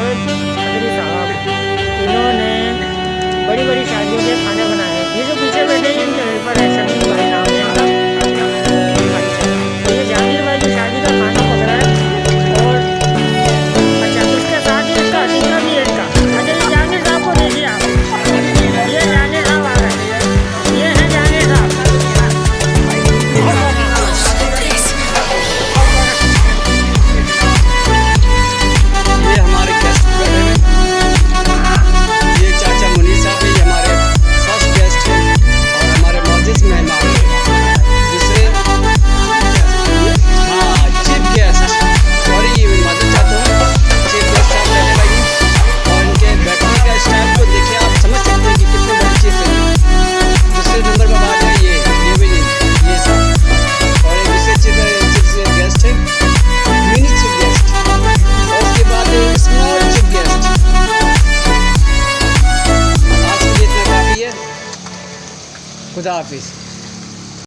जावेद खत्री साहब, इन्होंने बड़ी बड़ी शादियों के खाने बनाए हैं। ये जो पीछे बैठे हैं इनके हेल्पर है, शमीम भाई नाम है इनका। तो ये जहांगीर भाई की शादी का खाना पकड़ा है। और अच्छा, इसके साथ ही इसका अतीका भी है इनका। अच्छा, ये जहांगीर साहब को देखिए आप, ये जहांगीर साहब आ गए, ये हैं जहांगीर साहब। ये हमारे गेस्ट बैठे हैं। ये चाचा मुनीर साहब है, ये हमारे फर्स्ट गेस्ट हैं और हमारे मौजूद मेहमान हैं। दूसरे हाँ, चीफ गेस्ट, सॉरी ये माजूद चाहता हूँ, चीफ गेस्ट साहब बैठे भाई। और इनके बैठने का स्टाइल को देखिए, आप समझ सकते हैं कि कितने बड़े चीफ है। दूसरे नंबर पर बात है ये भी नहीं, ये साहब। और एक दूसरे चीफ गेस्ट है, मिनी चीफ गेस्ट। और उसके बाद स्मॉल चीफ गेस्ट। आज के लिए इतना काफ़ी है। खुदा हाफिज़।